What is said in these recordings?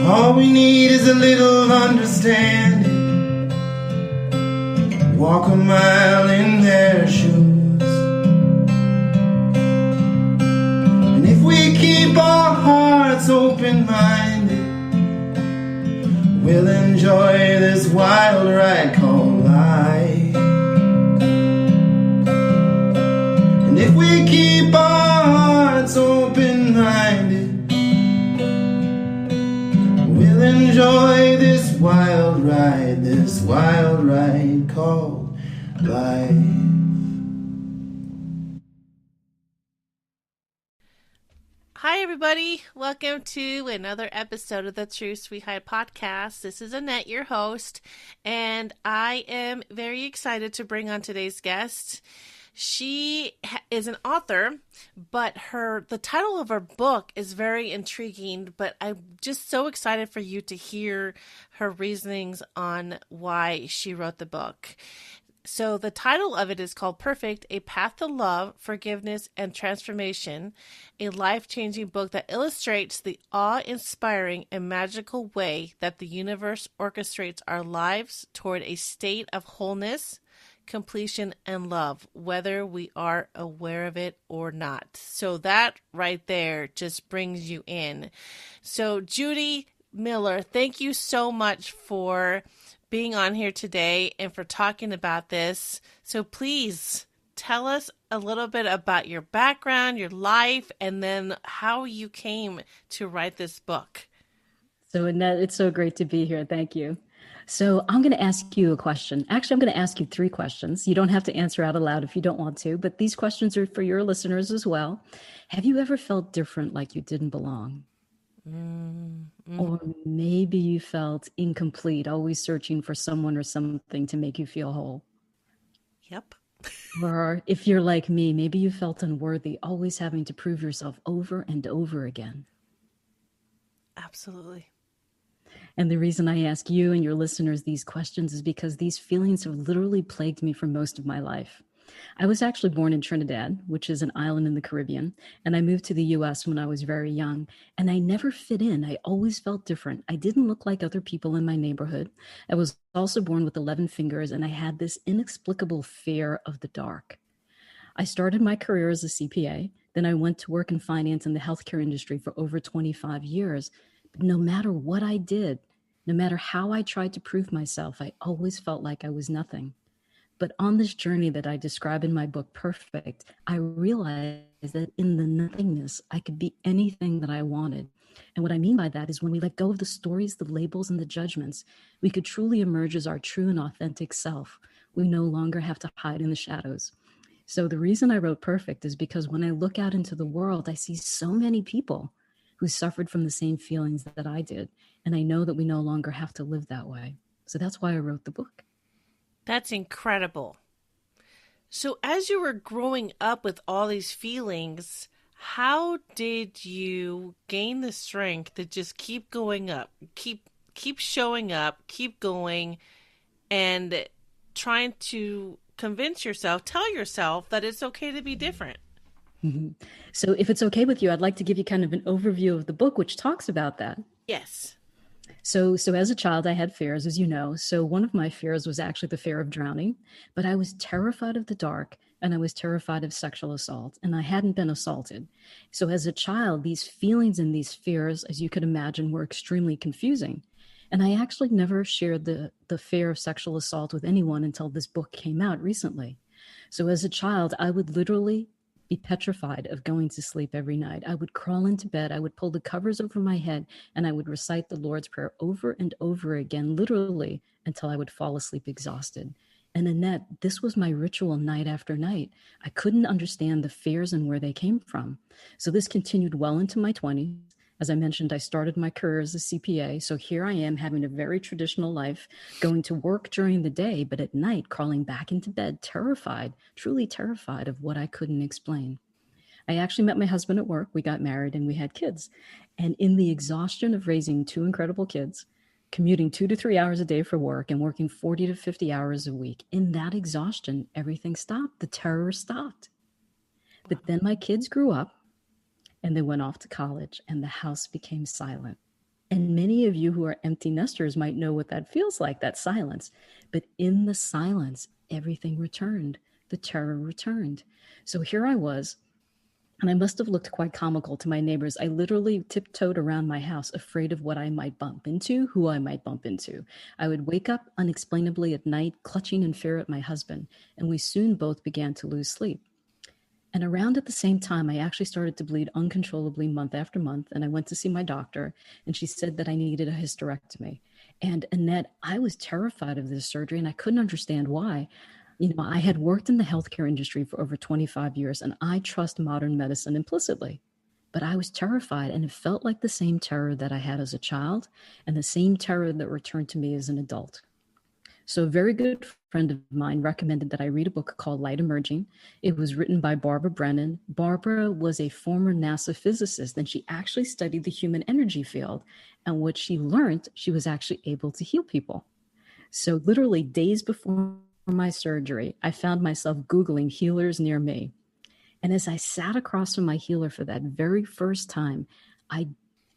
All we need is a little understanding. Walk a mile in their shoes. And if we keep our hearts open-minded, we'll enjoy this wild ride called life. And if we keep our hearts open-minded, we'll enjoy this wild ride called life. Hi, everybody. Welcome to another episode of the True Sweet High podcast. This is Annette, your host, and I am very excited to bring on today's guest. She is an author, but the title of her book is very intriguing, but I'm just so excited for you to hear her reasonings on why she wrote the book. So the title of it is called Perfect, A Path to Love, Forgiveness, and Transformation, a life-changing book that illustrates the awe-inspiring and magical way that the universe orchestrates our lives toward a state of wholeness, completion, and love, whether we are aware of it or not. So that right there just brings you in. So Judi Miller, thank you so much for being on here today and for talking about this. So please tell us a little bit about your background, your life, and then how you came to write this book. So Annette, it's so great to be here. Thank you. So I'm going to ask you a question. Actually, I'm going to ask you 3 questions. You don't have to answer out aloud if you don't want to, but these questions are for your listeners as well. Have you ever felt different, like you didn't belong? Mm-hmm. Or maybe you felt incomplete, always searching for someone or something to make you feel whole? Yep. Or if you're like me, maybe you felt unworthy, always having to prove yourself over and over again. Absolutely. And the reason I ask you and your listeners these questions is because these feelings have literally plagued me for most of my life. I was actually born in Trinidad, which is an island in the Caribbean, and I moved to the US when I was very young, and I never fit in. I always felt different. I didn't look like other people in my neighborhood. I was also born with 11 fingers, and I had this inexplicable fear of the dark. I started my career as a CPA, then I went to work in finance in the healthcare industry for over 25 years. But no matter what I did, no matter how I tried to prove myself, I always felt like I was nothing. But on this journey that I describe in my book, Perfect, I realized that in the nothingness, I could be anything that I wanted. And what I mean by that is when we let go of the stories, the labels, and the judgments, we could truly emerge as our true and authentic self. We no longer have to hide in the shadows. So the reason I wrote Perfect is because when I look out into the world, I see so many people who suffered from the same feelings that I did. And I know that we no longer have to live that way. So that's why I wrote the book. That's incredible. So as you were growing up with all these feelings, how did you gain the strength to just keep going up, keep showing up, keep going, and trying to convince yourself, tell yourself that it's okay to be different? Mm-hmm. So if it's okay with you, I'd like to give you kind of an overview of the book, which talks about that. Yes. So as a child, I had fears, as you know. So one of my fears was actually the fear of drowning, but I was terrified of the dark and I was terrified of sexual assault, and I hadn't been assaulted. So as a child, these feelings and these fears, as you could imagine, were extremely confusing. And I actually never shared the fear of sexual assault with anyone until this book came out recently. So as a child, I would literally be petrified of going to sleep every night. I would crawl into bed, I would pull the covers over my head, and I would recite the Lord's Prayer over and over again, literally, until I would fall asleep exhausted. And Annette, this was my ritual night after night. I couldn't understand the fears and where they came from. So this continued well into my 20s. As I mentioned, I started my career as a CPA. So here I am having a very traditional life, going to work during the day, but at night crawling back into bed, terrified, truly terrified of what I couldn't explain. I actually met my husband at work. We got married and we had kids. And in the exhaustion of raising 2 incredible kids, commuting 2 to 3 hours a day for work and working 40 to 50 hours a week, in that exhaustion, everything stopped. The terror stopped. But then my kids grew up and they went off to college and the house became silent. And many of you who are empty nesters might know what that feels like, that silence. But in the silence, everything returned. The terror returned. So here I was, and I must have looked quite comical to my neighbors. I literally tiptoed around my house, afraid of what I might bump into, who I might bump into. I would wake up unexplainably at night, clutching in fear at my husband, and we soon both began to lose sleep. And around at the same time, I actually started to bleed uncontrollably month after month. And I went to see my doctor, and she said that I needed a hysterectomy. And Annette, I was terrified of this surgery, and I couldn't understand why. I had worked in the healthcare industry for over 25 years, and I trust modern medicine implicitly. But I was terrified, and it felt like the same terror that I had as a child and the same terror that returned to me as an adult. So a very good friend of mine recommended that I read a book called Light Emerging. It was written by Barbara Brennan. Barbara was a former NASA physicist, and she actually studied the human energy field. And what she learned, she was actually able to heal people. So literally days before my surgery, I found myself Googling healers near me. And as I sat across from my healer for that very first time, I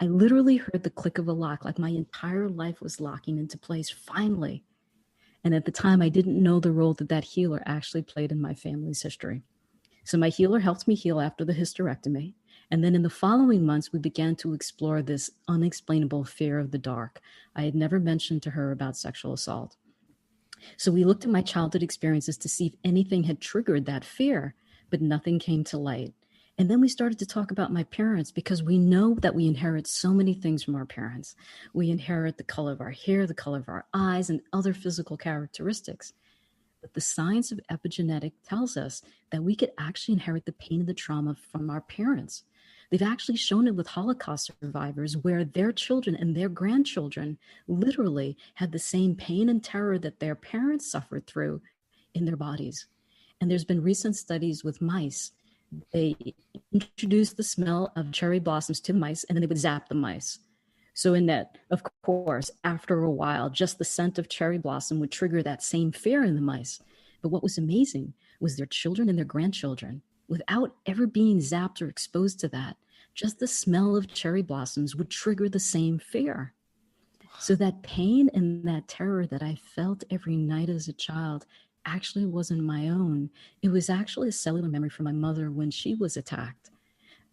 literally heard the click of a lock, like my entire life was locking into place finally. And at the time, I didn't know the role that healer actually played in my family's history. So my healer helped me heal after the hysterectomy. And then in the following months, we began to explore this unexplainable fear of the dark. I had never mentioned to her about sexual assault. So we looked at my childhood experiences to see if anything had triggered that fear, but nothing came to light. And then we started to talk about my parents, because we know that we inherit so many things from our parents. We inherit the color of our hair, the color of our eyes, and other physical characteristics. But the science of epigenetic tells us that we could actually inherit the pain and the trauma from our parents. They've actually shown it with Holocaust survivors, where their children and their grandchildren literally had the same pain and terror that their parents suffered through in their bodies. And there's been recent studies with mice. They introduced the smell of cherry blossoms to the mice, and then they would zap the mice. So in that, of course, after a while, just the scent of cherry blossom would trigger that same fear in the mice. But what was amazing was their children and their grandchildren, without ever being zapped or exposed to that, just the smell of cherry blossoms would trigger the same fear. So that pain and that terror that I felt every night as a child actually wasn't my own. It was actually a cellular memory from my mother when she was attacked.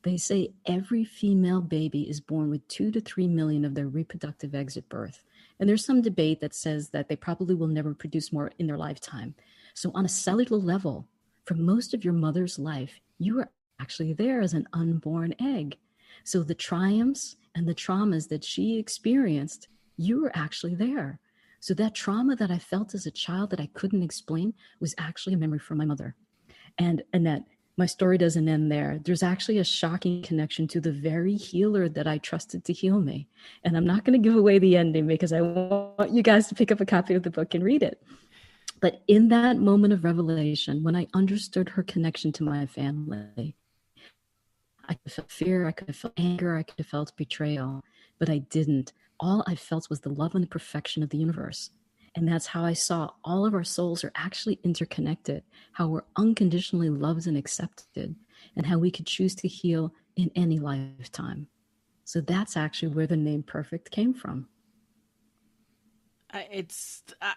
They say every female baby is born with 2 to 3 million of their reproductive eggs at birth. And there's some debate that says that they probably will never produce more in their lifetime. So on a cellular level, for most of your mother's life, you are actually there as an unborn egg. So the triumphs and the traumas that she experienced, you were actually there. So that trauma that I felt as a child that I couldn't explain was actually a memory from my mother. And Annette, my story doesn't end there. There's actually a shocking connection to the very healer that I trusted to heal me. And I'm not going to give away the ending, because I want you guys to pick up a copy of the book and read it. But in that moment of revelation, when I understood her connection to my family, I could have felt fear, I could have felt anger, I could have felt betrayal, but I didn't. All I felt was the love and the perfection of the universe. And that's how I saw all of our souls are actually interconnected, how we're unconditionally loved and accepted, and how we could choose to heal in any lifetime. So that's actually where the name Perfect came from.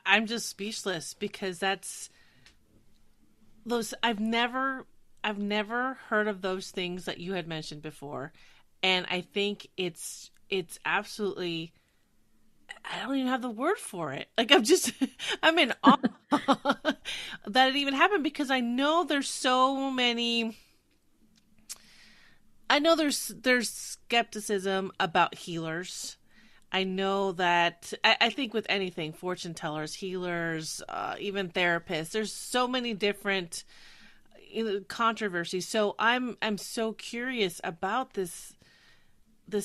I'm just speechless, because that's those, I've never heard of those things that you had mentioned before. And I think it's absolutely, I don't even have the word for it. Like, I'm in awe that it even happened, because I know there's so many, I know there's skepticism about healers. I know that, I think with anything, fortune tellers, healers, even therapists, there's so many different controversies. So I'm so curious about this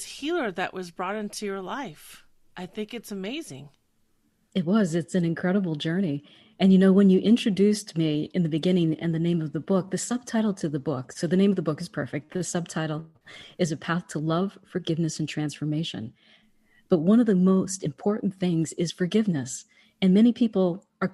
healer that was brought into your life. I think it's amazing. It's an incredible journey. And when you introduced me in the beginning and the name of the book, the subtitle to the book, so the name of the book is Perfect. The subtitle is A Path to Love, Forgiveness, and Transformation. But one of the most important things is forgiveness. And many people are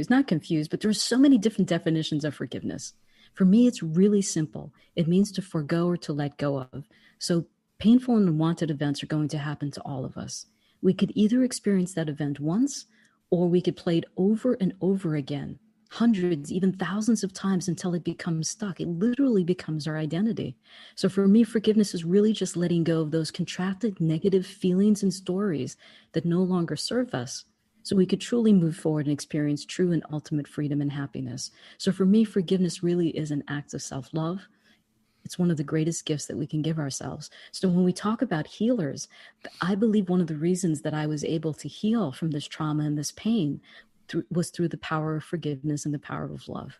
not confused, but there's so many different definitions of forgiveness. For me, it's really simple. It means to forgo or to let go of. So painful and unwanted events are going to happen to all of us. We could either experience that event once, or we could play it over and over again, hundreds, even thousands of times until it becomes stuck. It literally becomes our identity. So for me, forgiveness is really just letting go of those contracted negative feelings and stories that no longer serve us, so we could truly move forward and experience true and ultimate freedom and happiness. So for me, forgiveness really is an act of self-love. It's one of the greatest gifts that we can give ourselves. So when we talk about healers, I believe one of the reasons that I was able to heal from this trauma and this pain was through the power of forgiveness and the power of love.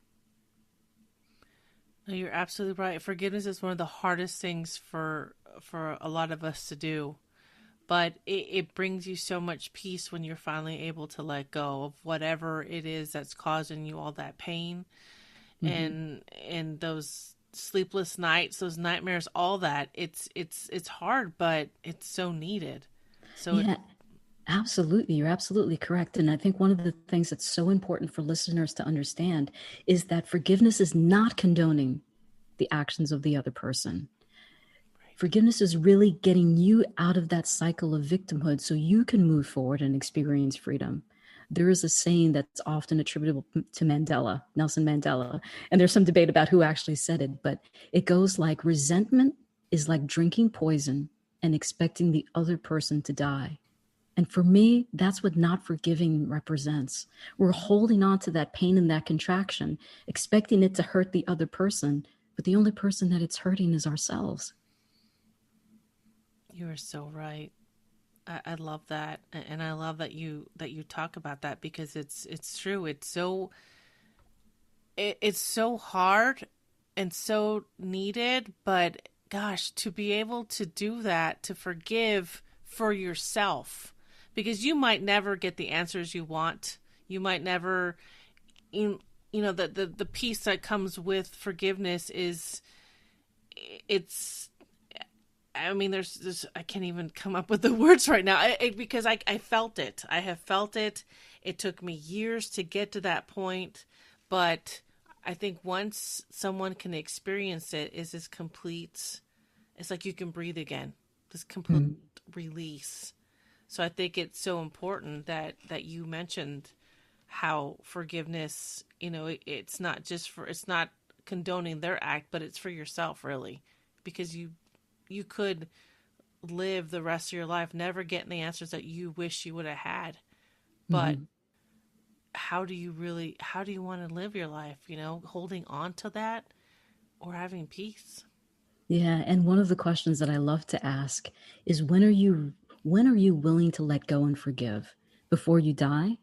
No, you're absolutely right. Forgiveness is one of the hardest things for a lot of us to do. But it brings you so much peace when you're finally able to let go of whatever it is that's causing you all that pain, and those sleepless nights, those nightmares, all that. It's hard, but it's so needed. So yeah, absolutely. You're absolutely correct. And I think one of the things that's so important for listeners to understand is that forgiveness is not condoning the actions of the other person. Forgiveness is really getting you out of that cycle of victimhood so you can move forward and experience freedom. There is a saying that's often attributable to Nelson Mandela, and there's some debate about who actually said it, but it goes like, resentment is like drinking poison and expecting the other person to die. And for me, that's what not forgiving represents. We're holding on to that pain and that contraction, expecting it to hurt the other person, but the only person that it's hurting is ourselves. You are so right. I love that, and I love that you talk about that, because it's true. It's so hard and so needed. But gosh, to be able to do that, to forgive for yourself, because you might never get the answers you want. You might never, the peace that comes with forgiveness is, I mean, there's I can't even come up with the words right now, because I felt it. I have felt it. It took me years to get to that point, but I think once someone can experience it, is this complete, it's like you can breathe again, this complete release. So I think it's so important that you mentioned how forgiveness, it's not condoning their act, but it's for yourself, really, because you could live the rest of your life never getting the answers that you wish you would have had. But how do you want to live your life, holding on to that or having peace? Yeah, and one of the questions that I love to ask is, when are you willing to let go and forgive? Before you die?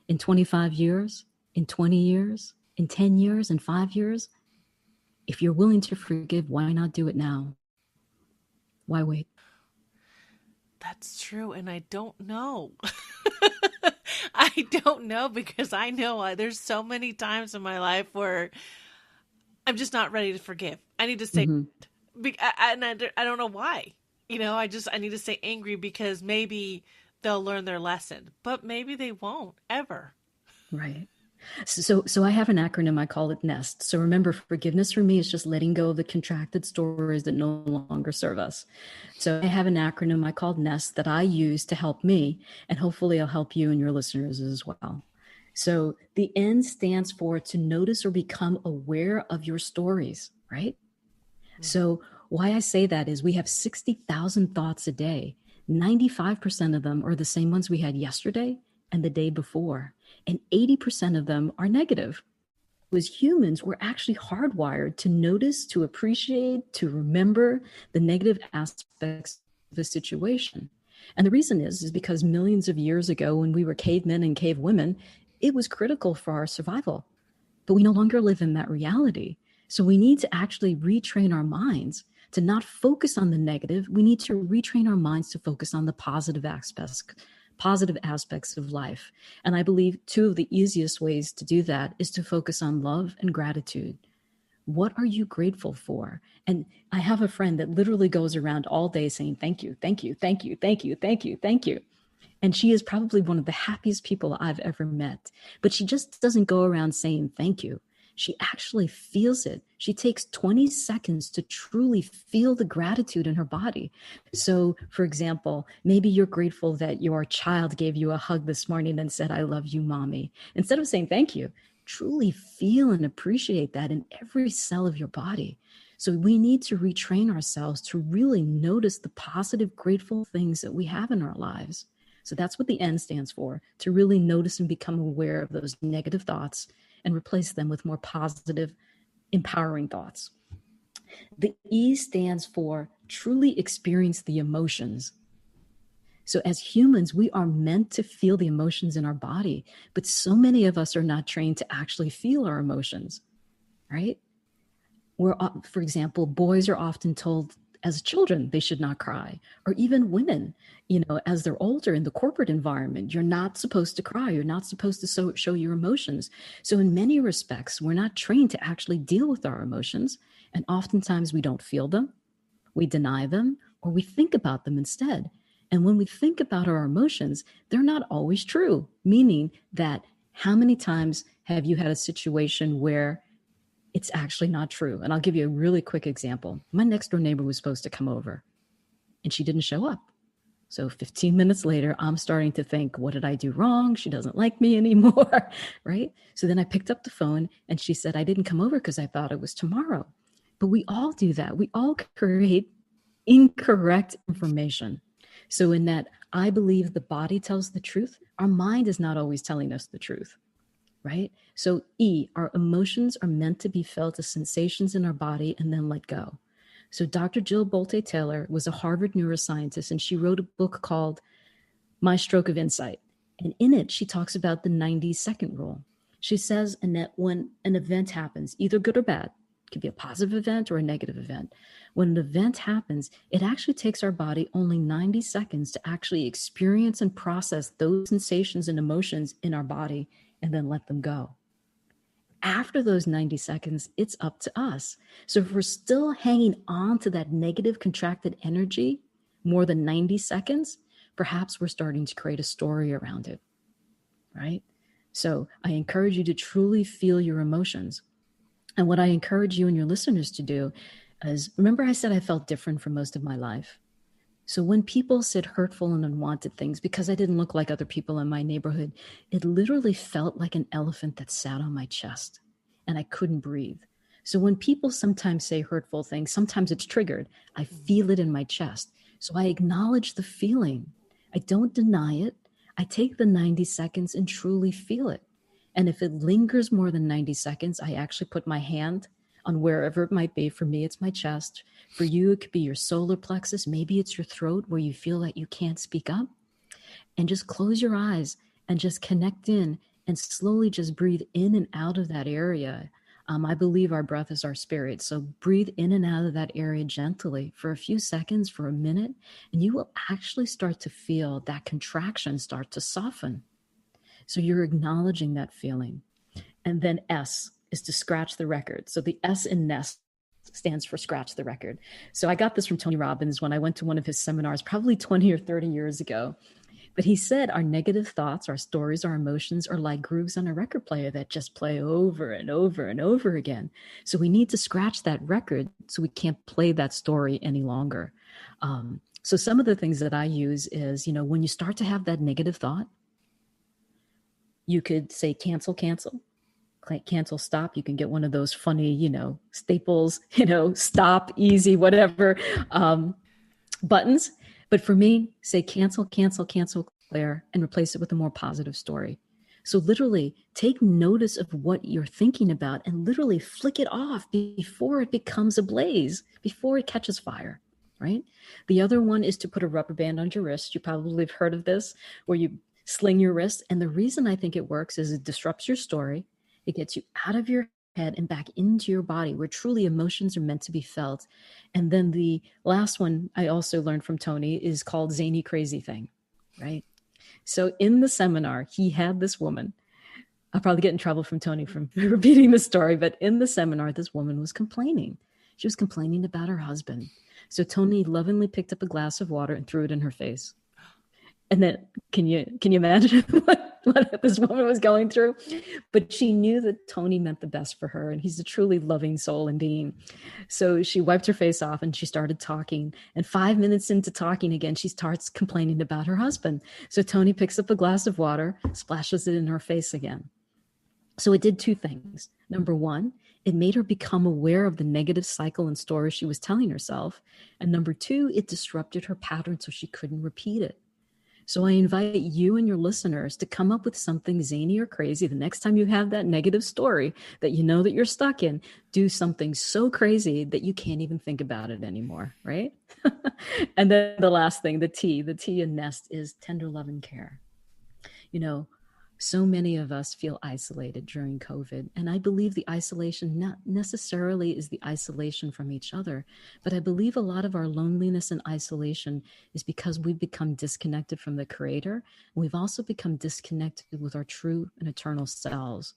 In 25 years? In 20 years? In 10 years? In 5 years? If you're willing to forgive, why not do it now? Why wait? That's true, and I don't know. I don't know, because I know there's so many times in my life where I'm just not ready to forgive. I need to stay, and I don't know why. I need to stay angry because maybe they'll learn their lesson, but maybe they won't ever. Right. So I have an acronym, I call it NEST. So remember, forgiveness for me is just letting go of the contracted stories that no longer serve us. So I have an acronym I call NEST that I use to help me, and hopefully I'll help you and your listeners as well. So the N stands for to notice or become aware of your stories, right? So why I say that is, we have 60,000 thoughts a day. 95% of them are the same ones we had yesterday and the day before. And 80% of them are negative. As humans, we're actually hardwired to notice, to appreciate, to remember the negative aspects of a situation. And the reason is because millions of years ago, when we were cavemen and cavewomen, it was critical for our survival. But we no longer live in that reality. So we need to actually retrain our minds to not focus on the negative. We need to retrain our minds to focus on the positive aspects of life. And I believe two of the easiest ways to do that is to focus on love and gratitude. What are you grateful for? And I have a friend that literally goes around all day saying, thank you, thank you, thank you, thank you, thank you, thank you. And she is probably one of the happiest people I've ever met. But she just doesn't go around saying thank you. She actually feels it. She takes 20 seconds to truly feel the gratitude in her body. So, for example, maybe you're grateful that your child gave you a hug this morning and said, "I love you, mommy." Instead of saying thank you, truly feel and appreciate that in every cell of your body. So we need to retrain ourselves to really notice the positive, grateful things that we have in our lives. So that's what the N stands for, to really notice and become aware of those negative thoughts and replace them with more positive, empowering thoughts. The E stands for truly experience the emotions. So as humans, we are meant to feel the emotions in our body, but so many of us are not trained to actually feel our emotions, right? For example, boys are often told as children they should not cry, or even women, as they're older in the corporate environment, you're not supposed to cry, you're not supposed to show your emotions. So in many respects, we're not trained to actually deal with our emotions, and oftentimes we don't feel them, we deny them, or we think about them instead. And when we think about our emotions, they're not always true, meaning that how many times have you had a situation where it's actually not true? And I'll give you a really quick example. My next door neighbor was supposed to come over and she didn't show up. So 15 minutes later, I'm starting to think, what did I do wrong? She doesn't like me anymore, right? So then I picked up the phone and she said, I didn't come over because I thought it was tomorrow. But we all do that. We all create incorrect information. So in that, I believe the body tells the truth. Our mind is not always telling us the truth, right? So E, our emotions are meant to be felt as sensations in our body and then let go. So Dr. Jill Bolte Taylor was a Harvard neuroscientist, and she wrote a book called My Stroke of Insight. And in it, she talks about the 90-second rule. She says, Annette, when an event happens, either good or bad, it could be a positive event or a negative event. When an event happens, it actually takes our body only 90 seconds to actually experience and process those sensations and emotions in our body and then let them go. After those 90 seconds, it's up to us. So if we're still hanging on to that negative contracted energy more than 90 seconds, perhaps we're starting to create a story around it, right? So I encourage you to truly feel your emotions. And what I encourage you and your listeners to do is, remember I said I felt different for most of my life. So when people said hurtful and unwanted things because I didn't look like other people in my neighborhood, it literally felt like an elephant that sat on my chest and I couldn't breathe. So when people sometimes say hurtful things, sometimes it's triggered. I feel it in my chest. So I acknowledge the feeling. I don't deny it. I take the 90 seconds and truly feel it. And if it lingers more than 90 seconds, I actually put my hand on wherever it might be. For me, it's my chest. For you, it could be your solar plexus. Maybe it's your throat where you feel that you can't speak up. And just close your eyes and just connect in and slowly just breathe in and out of that area. I believe our breath is our spirit. So breathe in and out of that area gently for a few seconds, for a minute, and you will actually start to feel that contraction start to soften. So you're acknowledging that feeling. And then S is to scratch the record. So the S in nest stands for scratch the record. So I got this from Tony Robbins when I went to one of his seminars, probably 20 or 30 years ago. But he said our negative thoughts, our stories, our emotions are like grooves on a record player that just play over and over and over again. So we need to scratch that record so we can't play that story any longer. So some of the things that I use is, when you start to have that negative thought, you could say cancel, cancel, stop. You can get one of those funny, staples, stop, easy, whatever buttons. But for me, say cancel, clear, and replace it with a more positive story. So literally take notice of what you're thinking about and literally flick it off before it becomes a blaze, before it catches fire, right? The other one is to put a rubber band on your wrist. You probably have heard of this, where you sling your wrist. And the reason I think it works is it disrupts your story. It gets you out of your head and back into your body where truly emotions are meant to be felt. And then the last one I also learned from Tony is called Zany Crazy Thing, right? So in the seminar, he had this woman. I'll probably get in trouble from Tony from repeating the story, but in the seminar, this woman was complaining. She was complaining about her husband. So Tony lovingly picked up a glass of water and threw it in her face. And then, can you imagine what this woman was going through. But she knew that Tony meant the best for her, and he's a truly loving soul and being. So she wiped her face off and she started talking. And 5 minutes into talking again, she starts complaining about her husband. So Tony picks up a glass of water, splashes it in her face again. So it did two things. Number one, it made her become aware of the negative cycle and story she was telling herself. And number two, it disrupted her pattern so she couldn't repeat it. So I invite you and your listeners to come up with something zany or crazy. The next time you have that negative story that you know that you're stuck in, do something so crazy that you can't even think about it anymore, right? And then the last thing, the T in Nest is tender love and care. You know, so many of us feel isolated during COVID. And I believe the isolation not necessarily is the isolation from each other, but I believe a lot of our loneliness and isolation is because we've become disconnected from the Creator. And we've also become disconnected with our true and eternal selves.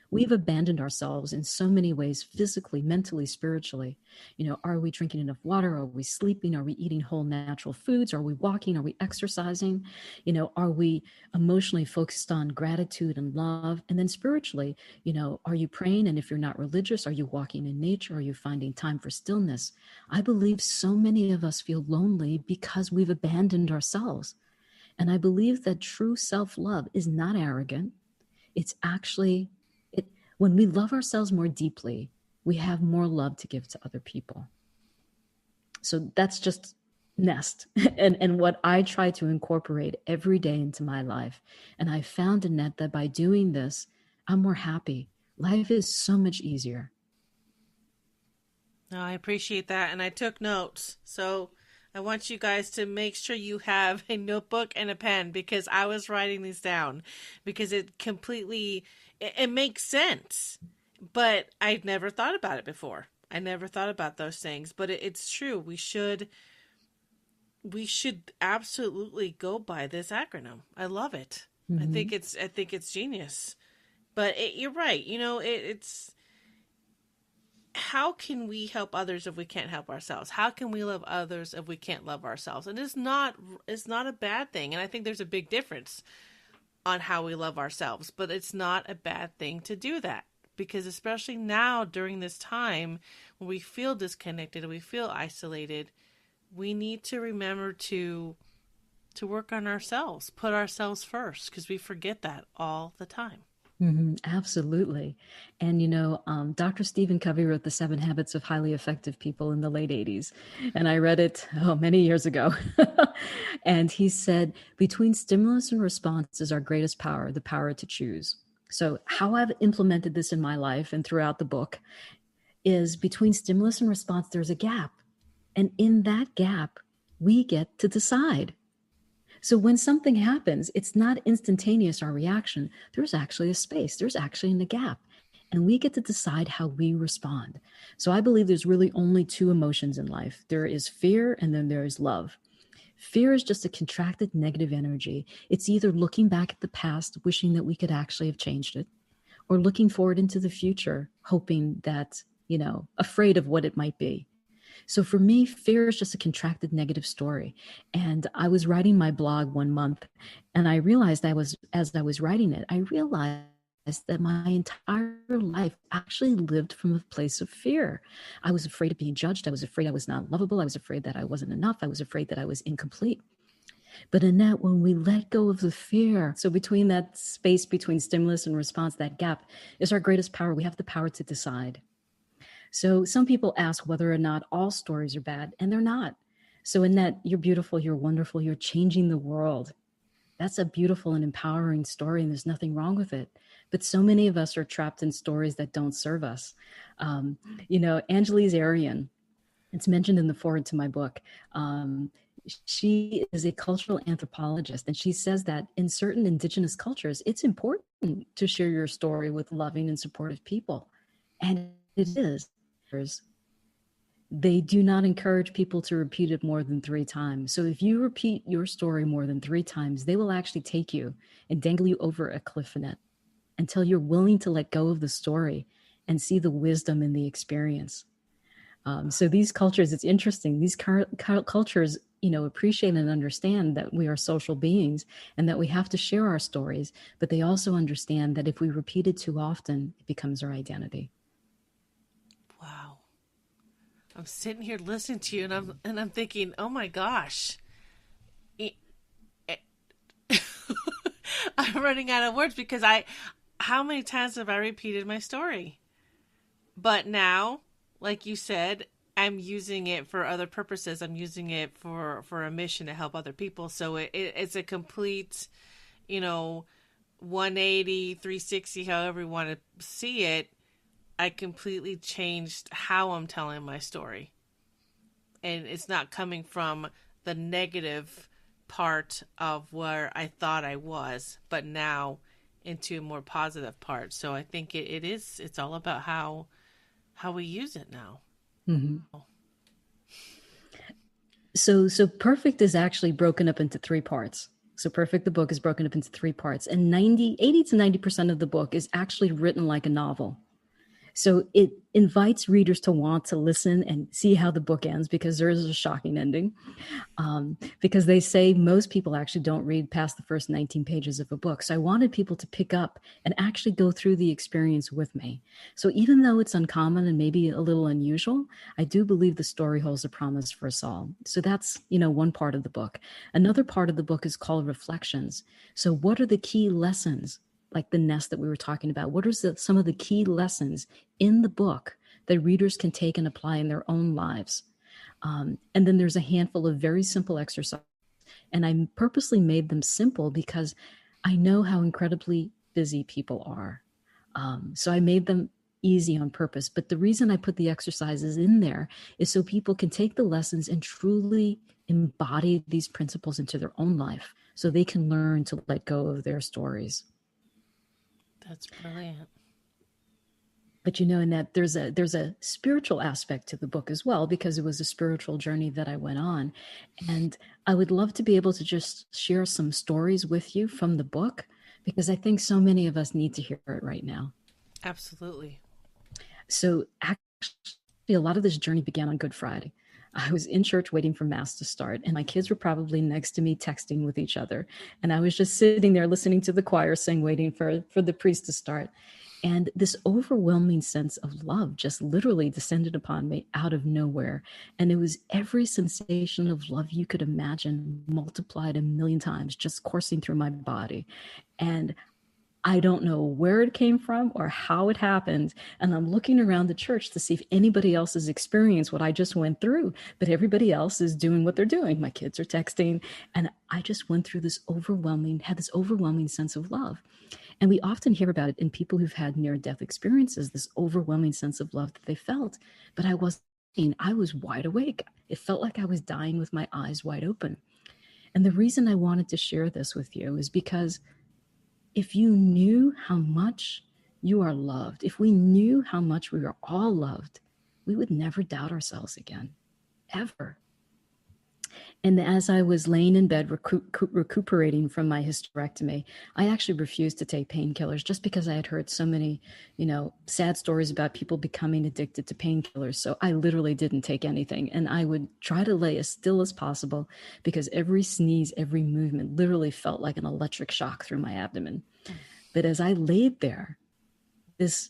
We've abandoned ourselves in so many ways, physically, mentally, spiritually. You know, are we drinking enough water? Are we sleeping? Are we eating whole natural foods? Are we walking? Are we exercising? You know, are we emotionally focused on gratitude and love? And then spiritually, you know, are you praying? And if you're not religious, are you walking in nature? Are you finding time for stillness? I believe so many of us feel lonely because we've abandoned ourselves. And I believe that true self-love is not arrogant. It's actually when we love ourselves more deeply, we have more love to give to other people. So that's just Nest and what I try to incorporate every day into my life. And I found, Annette, that by doing this, I'm more happy. Life is so much easier. No, I appreciate that. And I took notes. So I want you guys to make sure you have a notebook and a pen, because I was writing these down because it makes sense, but I'd never thought about it before. I never thought about those things, but it's true. We should absolutely go by this acronym. I love it. Mm-hmm. I think it's genius, but you're right. You know, it's, how can we help others if we can't help ourselves? How can we love others if we can't love ourselves? And it's not a bad thing. And I think there's a big difference on how we love ourselves, but it's not a bad thing to do that, because especially now during this time when we feel disconnected and we feel isolated, we need to remember to work on ourselves, put ourselves first, because we forget that all the time. Mm-hmm, absolutely. And, you know, Dr. Stephen Covey wrote The 7 Habits of Highly Effective People in the late 80s. And I read it many years ago. And he said, between stimulus and response is our greatest power, the power to choose. So how I've implemented this in my life and throughout the book is between stimulus and response, there's a gap. And in that gap, we get to decide. So when something happens, it's not instantaneous, our reaction. There's actually a space. There's actually a gap. And we get to decide how we respond. So I believe there's really only two emotions in life. There is fear, and then there is love. Fear is just a contracted negative energy. It's either looking back at the past, wishing that we could actually have changed it, or looking forward into the future, hoping that, you know, afraid of what it might be. So for me, fear is just a contracted negative story. And I was writing my blog one month, and I realized as I was writing it, I realized that my entire life actually lived from a place of fear. I was afraid of being judged. I was afraid I was not lovable. I was afraid that I wasn't enough. I was afraid that I was incomplete. But Annette, when we let go of the fear, so between that space between stimulus and response, that gap is our greatest power. We have the power to decide. So some people ask whether or not all stories are bad, and they're not. So Annette, you're beautiful, you're wonderful, you're changing the world. That's a beautiful and empowering story, and there's nothing wrong with it. But so many of us are trapped in stories that don't serve us. You know, Angelise Arian, it's mentioned in the foreword to my book. She is a cultural anthropologist, and she says that in certain indigenous cultures, it's important to share your story with loving and supportive people. And it is. They do not encourage people to repeat it more than 3 times. So if you repeat your story more than 3 times, they will actually take you and dangle you over a cliff, net until you're willing to let go of the story and see the wisdom in the experience. So these cultures, it's interesting. These cultures appreciate and understand that we are social beings and that we have to share our stories, but they also understand that if we repeat it too often, it becomes our identity. Wow. I'm sitting here listening to you and I'm thinking, oh my gosh. I'm running out of words because how many times have I repeated my story? But now, like you said, I'm using it for other purposes. I'm using it for a mission to help other people. So it's a complete, 180, 360, however you want to see it. I completely changed how I'm telling my story. And it's not coming from the negative part of where I thought I was, but now into a more positive part. So I think it's all about how we use it now. Mm-hmm. So Perfect is actually broken up into 3 parts. So Perfect, the book, is broken up into 3 parts, and 80 to 90% of the book is actually written like a novel. So it invites readers to want to listen and see how the book ends, because there is a shocking ending. Because they say most people actually don't read past the first 19 pages of a book. So I wanted people to pick up and actually go through the experience with me. So even though it's uncommon and maybe a little unusual, I do believe the story holds a promise for us all. So that's, one part of the book. Another part of the book is called Reflections. So what are the key lessons, like the nest that we were talking about? What are some of the key lessons in the book that readers can take and apply in their own lives? And then there's a handful of very simple exercises. And I purposely made them simple because I know how incredibly busy people are. So I made them easy on purpose. But the reason I put the exercises in there is so people can take the lessons and truly embody these principles into their own life, so they can learn to let go of their stories. That's brilliant. But in that there's a spiritual aspect to the book as well, because it was a spiritual journey that I went on. And I would love to be able to just share some stories with you from the book, because I think so many of us need to hear it right now. Absolutely. So actually, a lot of this journey began on Good Friday. I was in church waiting for Mass to start, and my kids were probably next to me texting with each other. And I was just sitting there listening to the choir sing, waiting for the priest to start. And this overwhelming sense of love just literally descended upon me out of nowhere. And it was every sensation of love you could imagine multiplied 1,000,000 times, just coursing through my body. And I don't know where it came from or how it happened. And I'm looking around the church to see if anybody else has experienced what I just went through. But everybody else is doing what they're doing. My kids are texting. And I just went through this overwhelming sense of love. And we often hear about it in people who've had near-death experiences, this overwhelming sense of love that they felt. But I was wide awake. It felt like I was dying with my eyes wide open. And the reason I wanted to share this with you is because if you knew how much you are loved, if we knew how much we are all loved, we would never doubt ourselves again, ever. And as I was laying in bed recuperating from my hysterectomy, I actually refused to take painkillers, just because I had heard so many, sad stories about people becoming addicted to painkillers. So I literally didn't take anything. And I would try to lay as still as possible, because every sneeze, every movement literally felt like an electric shock through my abdomen. But as I laid there, this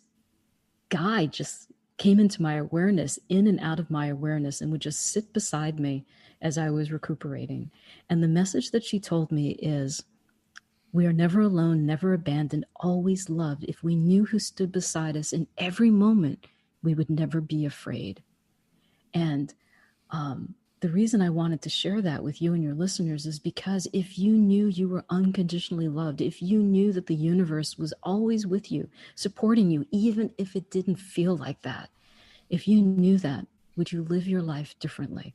guy just came into my awareness, in and out of my awareness, and would just sit beside me as I was recuperating. And the message that she told me is, we are never alone, never abandoned, always loved. If we knew who stood beside us in every moment, we would never be afraid. And the reason I wanted to share that with you and your listeners is because if you knew you were unconditionally loved, if you knew that the universe was always with you, supporting you, even if it didn't feel like that, if you knew that, would you live your life differently?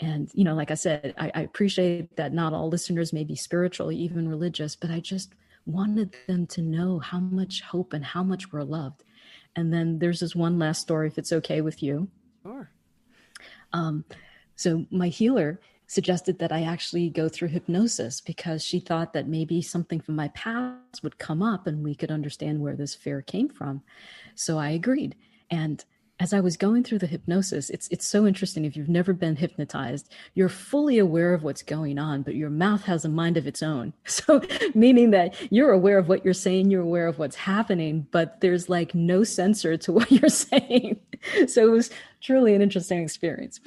And, like I said, I appreciate that not all listeners may be spiritual, even religious, but I just wanted them to know how much hope and how much we're loved. And then there's this one last story, if it's okay with you. Sure. So my healer suggested that I actually go through hypnosis, because she thought that maybe something from my past would come up and we could understand where this fear came from. So I agreed. And as I was going through the hypnosis, it's so interesting. If you've never been hypnotized, you're fully aware of what's going on, but your mouth has a mind of its own. So meaning that you're aware of what you're saying, you're aware of what's happening, but there's like no censor to what you're saying. So it was truly an interesting experience.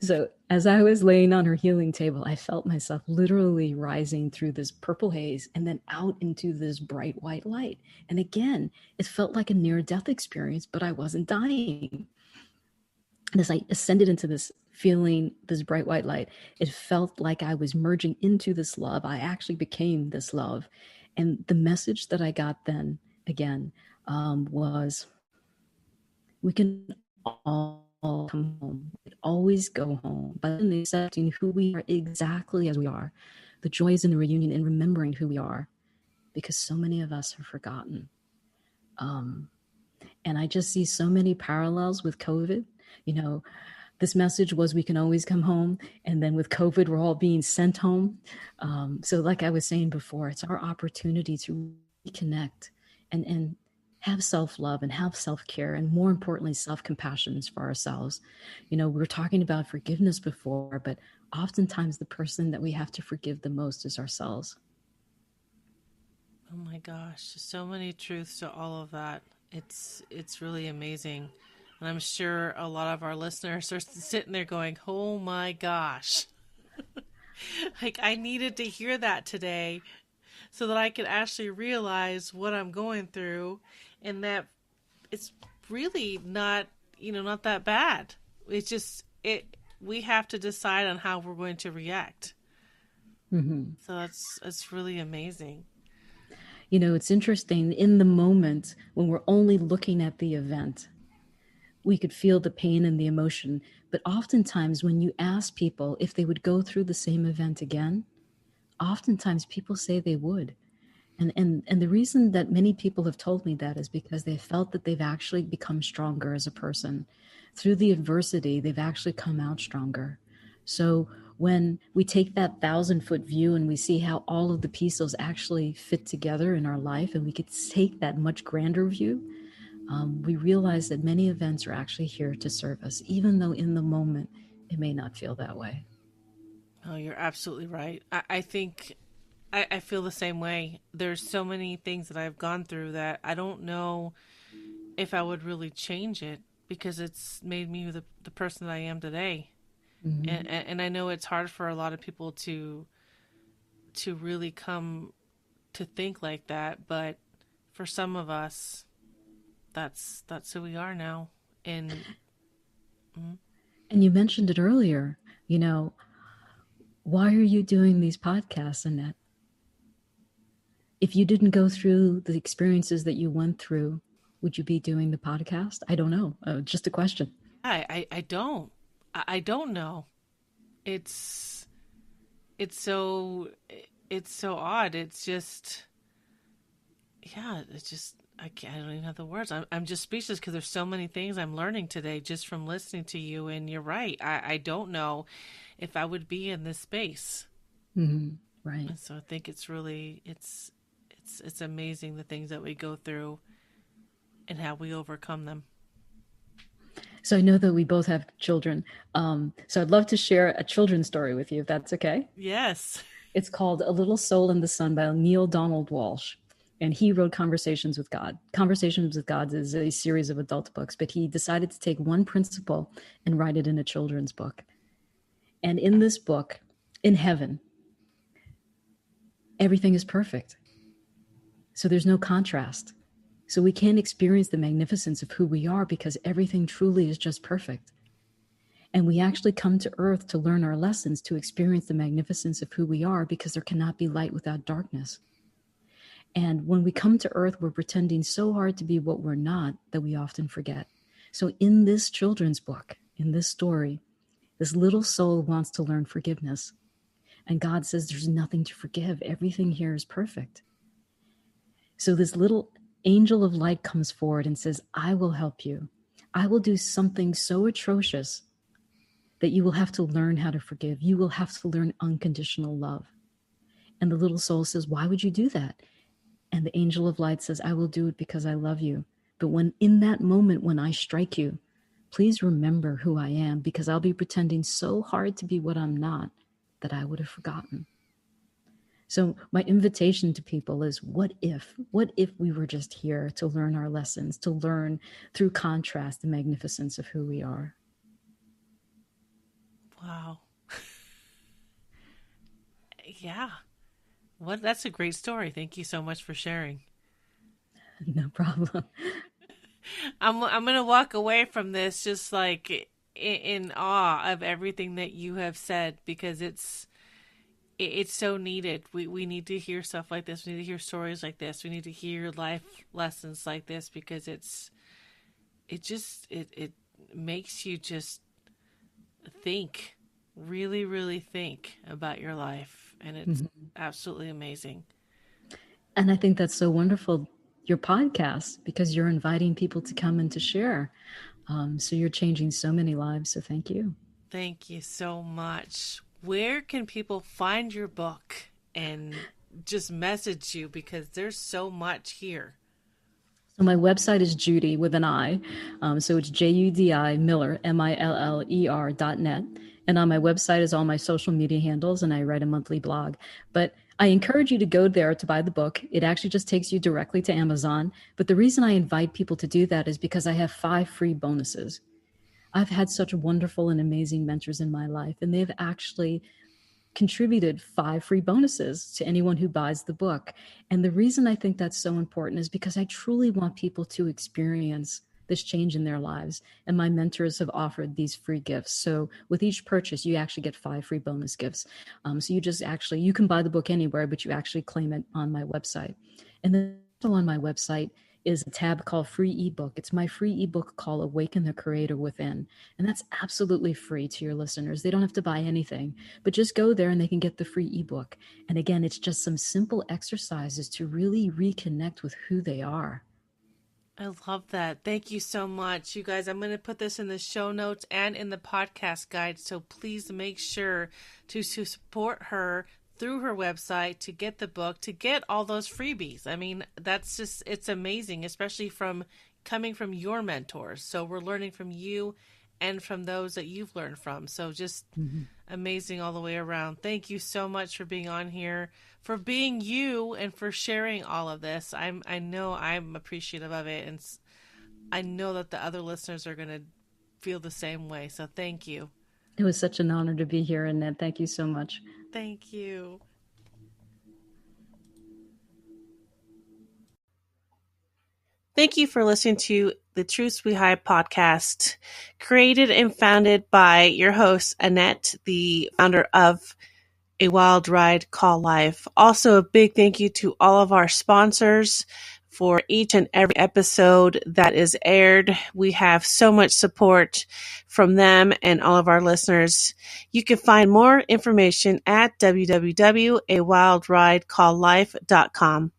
So as I was laying on her healing table, I felt myself literally rising through this purple haze and then out into this bright white light. And again, it felt like a near-death experience, but I wasn't dying. And as I ascended into this feeling, this bright white light, it felt like I was merging into this love. I actually became this love. And the message that I got then, again, was we can all come home. We always go home, but in accepting who we are exactly as we are, the joys in the reunion and remembering who we are, because so many of us have forgotten. And I just see so many parallels with COVID. You know, this message was we can always come home. And then with COVID, we're all being sent home. So like I was saying before, it's our opportunity to reconnect and have self-love and have self-care, and more importantly, self-compassion for ourselves. You know, we were talking about forgiveness before, but oftentimes the person that we have to forgive the most is ourselves. Oh my gosh, so many truths to all of that. It's really amazing. And I'm sure a lot of our listeners are sitting there going, oh my gosh. Like, I needed to hear that today so that I could actually realize what I'm going through, and that it's really not, not that bad. It's just, we have to decide on how we're going to react. Mm-hmm. So it's really amazing. You know, it's interesting, in the moment when we're only looking at the event, we could feel the pain and the emotion. But oftentimes when you ask people if they would go through the same event again, oftentimes people say they would. And the reason that many people have told me that is because they felt that they've actually become stronger as a person. Through the adversity, they've actually come out stronger. So when we take that 1,000-foot view and we see how all of the pieces actually fit together in our life, and we could take that much grander view, we realize that many events are actually here to serve us, even though in the moment it may not feel that way. Oh, you're absolutely right. I think I feel the same way. There's so many things that I've gone through that I don't know if I would really change it, because it's made me the person that I am today. Mm-hmm. And I know it's hard for a lot of people to really come to think like that, but for some of us, that's who we are now. And you mentioned it earlier, why are you doing these podcasts, Annette? If you didn't go through the experiences that you went through, would you be doing the podcast? I don't know. Just a question. I don't know. It's so odd. It's just, I don't even have the words. I'm just speechless, because there's so many things I'm learning today just from listening to you. And you're right. I don't know if I would be in this space. Mm-hmm. Right. And so I think it's really, it's amazing the things that we go through and how we overcome them. So I know that we both have children. So I'd love to share a children's story with you, if that's okay. Yes. It's called A Little Soul in the Sun by Neil Donald Walsh. And he wrote Conversations with God. Conversations with God is a series of adult books, but he decided to take one principle and write it in a children's book. And in this book, in heaven, everything is perfect. So there's no contrast. So we can't experience the magnificence of who we are, because everything truly is just perfect. And we actually come to earth to learn our lessons, to experience the magnificence of who we are, because there cannot be light without darkness. And when we come to earth, we're pretending so hard to be what we're not that we often forget. So in this children's book, in this story, this little soul wants to learn forgiveness. And God says there's nothing to forgive. Everything here is perfect. So this little angel of light comes forward and says, I will help you. I will do something so atrocious that you will have to learn how to forgive. You will have to learn unconditional love. And the little soul says, why would you do that? And the angel of light says, I will do it because I love you. But when in that moment, when I strike you, please remember who I am, because I'll be pretending so hard to be what I'm not that I would have forgotten. So my invitation to people is, what if we were just here to learn our lessons, to learn through contrast the magnificence of who we are? Wow. Yeah. That's a great story. Thank you so much for sharing. No problem. I'm going to walk away from this just like in awe of everything that you have said, because it's so needed. We need to hear stuff like this. We need to hear stories like this. We need to hear life lessons like this, because it makes you just think, really, really think about your life. And it's absolutely amazing. And I think that's so wonderful, your podcast, because you're inviting people to come and to share. So you're changing so many lives. So thank you. Thank you so much. Where can people find your book and just message you? Because there's so much here. So my website is Judi with an I. So it's Judi Miller, MILLER.net. And on my website is all my social media handles, and I write a monthly blog. But I encourage you to go there to buy the book. It actually just takes you directly to Amazon. But the reason I invite people to do that is because I have 5 free bonuses. I've had such wonderful and amazing mentors in my life, and they've actually contributed 5 free bonuses to anyone who buys the book. And the reason I think that's so important is because I truly want people to experience this change in their lives. And my mentors have offered these free gifts. So with each purchase, you actually get 5 free bonus gifts. So you can buy the book anywhere, but you actually claim it on my website. And then on my website is a tab called Free Ebook. It's my free ebook called Awaken the Creator Within. And that's absolutely free to your listeners. They don't have to buy anything, but just go there and they can get the free ebook. And again, it's just some simple exercises to really reconnect with who they are. I love that. Thank you so much. You guys, I'm going to put this in the show notes and in the podcast guide. So please make sure to support her through her website, to get the book, to get all those freebies. I mean, it's amazing, especially coming from your mentors. So we're learning from you and from those that you've learned from. So just amazing all the way around. Thank you so much for being on here, for being you, and for sharing all of this. I know I'm appreciative of it, and I know that the other listeners are going to feel the same way. So thank you. It was such an honor to be here, Annette. Thank you so much. Thank you. Thank you for listening to the Truths We Hide podcast, created and founded by your host, Annette, the founder of A Wild Ride Call Life. Also, a big thank you to all of our sponsors for each and every episode that is aired. We have so much support from them and all of our listeners. You can find more information at www.awildridecalllife.com.